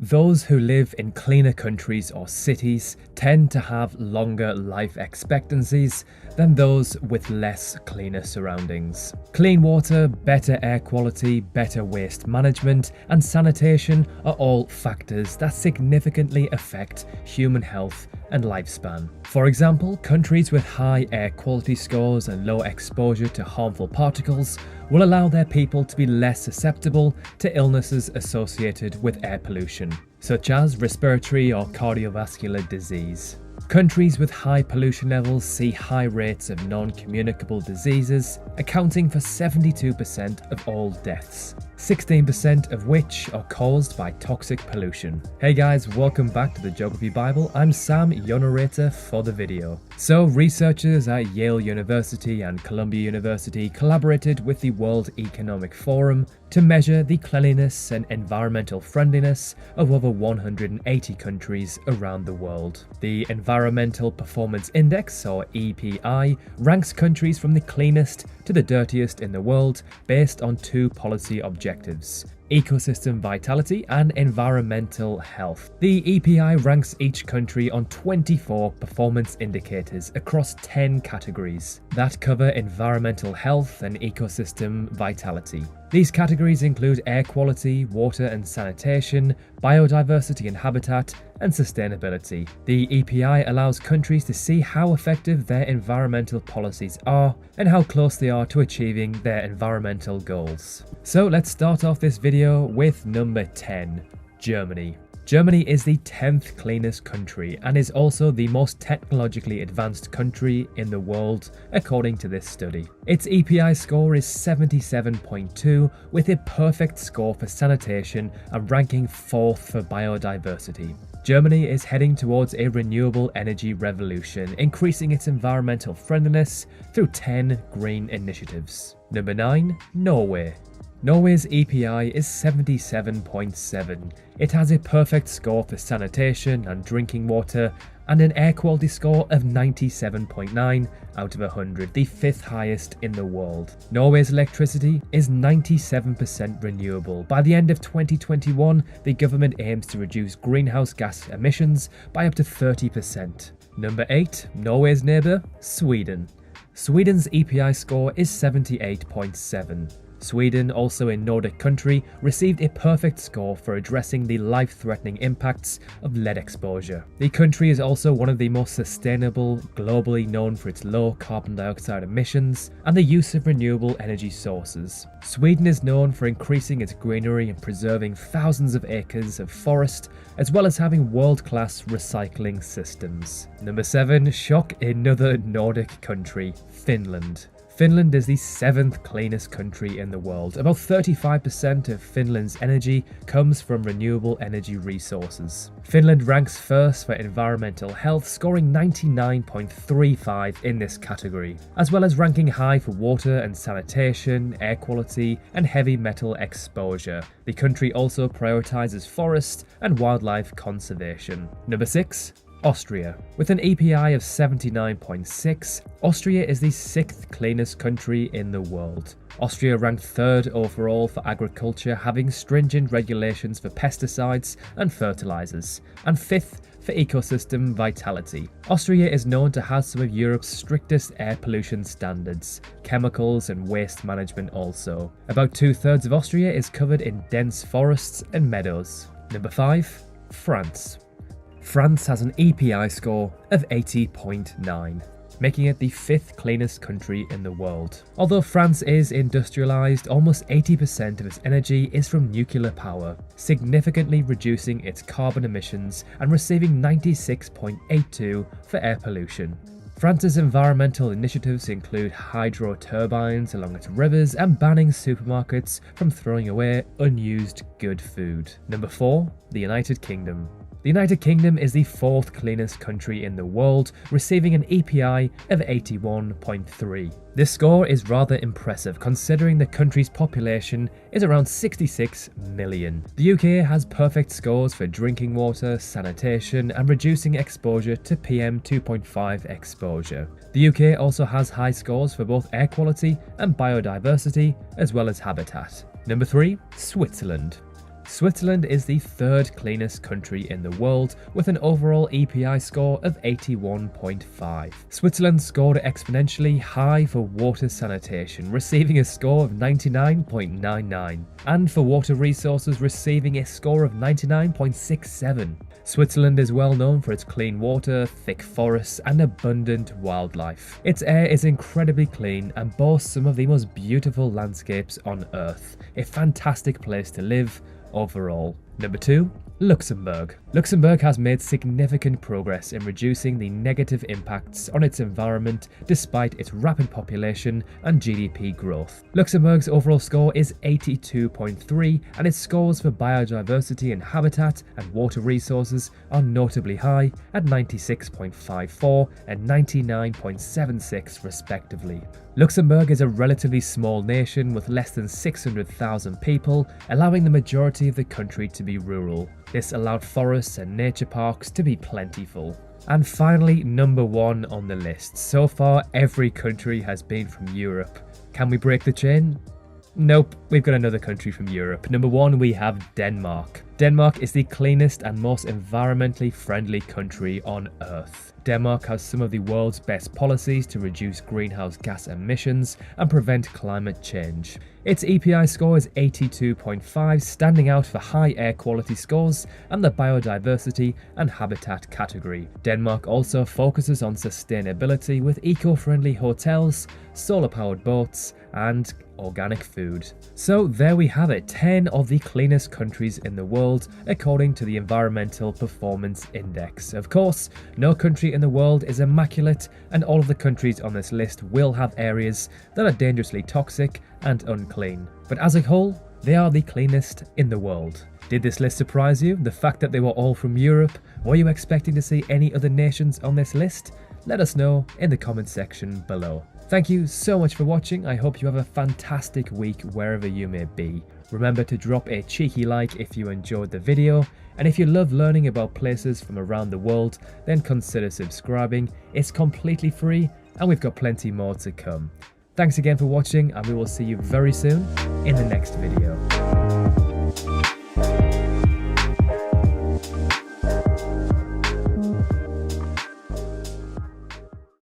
Those who live in cleaner countries or cities tend to have longer life expectancies than those with less cleaner surroundings. Clean water, better air quality, better waste management, and sanitation are all factors that significantly affect human health and lifespan. For example, countries with high air quality scores and low exposure to harmful particles will allow their people to be less susceptible to illnesses associated with air pollution, such as respiratory or cardiovascular disease. Countries with high pollution levels see high rates of non-communicable diseases, accounting for 72% of all deaths, 16% of which are caused by toxic pollution. Hey guys, welcome back to the Geography Bible. I'm Sam, your narrator for the video. So, researchers at Yale University and Columbia University collaborated with the World Economic Forum to measure the cleanliness and environmental friendliness of over 180 countries around the world. The Environmental Performance Index, or EPI, ranks countries from the cleanest to the dirtiest in the world based on two policy objectives: ecosystem vitality and environmental health. The EPI ranks each country on 24 performance indicators across 10 categories that cover environmental health and ecosystem vitality. These categories include air quality, water and sanitation, biodiversity and habitat, and sustainability. The EPI allows countries to see how effective their environmental policies are and how close they are to achieving their environmental goals. So let's start off this video with number 10, Germany. Germany is the 10th cleanest country and is also the most technologically advanced country in the world, according to this study. Its EPI score is 77.2, with a perfect score for sanitation and ranking 4th for biodiversity. Germany is heading towards a renewable energy revolution, increasing its environmental friendliness through 10 green initiatives. Number 9, Norway. Norway's EPI is 77.7. It has a perfect score for sanitation and drinking water and an air quality score of 97.9 out of 100, the 5th highest in the world. Norway's electricity is 97% renewable. By the end of 2021, the government aims to reduce greenhouse gas emissions by up to 30%. Number 8, Norway's neighbour, Sweden. Sweden's EPI score is 78.7. Sweden, also a Nordic country, received a perfect score for addressing the life-threatening impacts of lead exposure. The country is also one of the most sustainable, globally known for its low carbon dioxide emissions and the use of renewable energy sources. Sweden is known for increasing its greenery and preserving thousands of acres of forest, as well as having world-class recycling systems. Number 7, shock, another Nordic country, Finland. Finland is the 7th cleanest country in the world. About 35% of Finland's energy comes from renewable energy resources. Finland ranks first for environmental health, scoring 99.35 in this category, as well as ranking high for water and sanitation, air quality, and heavy metal exposure. The country also prioritizes forest and wildlife conservation. Number 6, Austria. With an EPI of 79.6, Austria is the 6th cleanest country in the world. Austria ranked 3rd overall for agriculture, having stringent regulations for pesticides and fertilizers, and 5th for ecosystem vitality. Austria is known to have some of Europe's strictest air pollution standards, chemicals and waste management also. About 2/3 of Austria is covered in dense forests and meadows. Number 5, France. France has an EPI score of 80.9, making it the 5th cleanest country in the world. Although France is industrialized, almost 80% of its energy is from nuclear power, significantly reducing its carbon emissions and receiving 96.82 for air pollution. France's environmental initiatives include hydro turbines along its rivers and banning supermarkets from throwing away unused good food. Number 4, the United Kingdom. The United Kingdom is the 4th cleanest country in the world, receiving an EPI of 81.3. This score is rather impressive considering the country's population is around 66 million. The UK has perfect scores for drinking water, sanitation, and reducing exposure to PM 2.5 exposure. The UK also has high scores for both air quality and biodiversity, as well as habitat. Number 3, Switzerland. Switzerland is the third cleanest country in the world with an overall EPI score of 81.5. Switzerland scored exponentially high for water sanitation, receiving a score of 99.99, and for water resources receiving a score of 99.67. Switzerland is well known for its clean water, thick forests, and abundant wildlife. Its air is incredibly clean and boasts some of the most beautiful landscapes on Earth. A fantastic place to live overall. Number 2. Luxembourg. Luxembourg has made significant progress in reducing the negative impacts on its environment despite its rapid population and GDP growth. Luxembourg's overall score is 82.3 and its scores for biodiversity and habitat and water resources are notably high at 96.54 and 99.76 respectively. Luxembourg is a relatively small nation with less than 600,000 people, allowing the majority of the country to be rural. This allowed forests and nature parks to be plentiful. And finally, number 1 on the list. So far, every country has been from Europe. Can we break the chain? Nope, we've got another country from Europe. Number 1, we have Denmark. Denmark is the cleanest and most environmentally friendly country on Earth. Denmark has some of the world's best policies to reduce greenhouse gas emissions and prevent climate change. Its EPI score is 82.5, standing out for high air quality scores and the biodiversity and habitat category. Denmark also focuses on sustainability with eco-friendly hotels, solar-powered boats, and organic food. So there we have it, 10 of the cleanest countries in the world according to the Environmental Performance Index. Of course, no country in the world is immaculate, and all of the countries on this list will have areas that are dangerously toxic and unclean. But as a whole, they are the cleanest in the world. Did this list surprise you? The fact that they were all from Europe? Were you expecting to see any other nations on this list? Let us know in the comment section below. Thank you so much for watching. I hope you have a fantastic week wherever you may be. Remember to drop a cheeky like if you enjoyed the video, and if you love learning about places from around the world, then consider subscribing. It's completely free and we've got plenty more to come. Thanks again for watching, and we will see you very soon in the next video.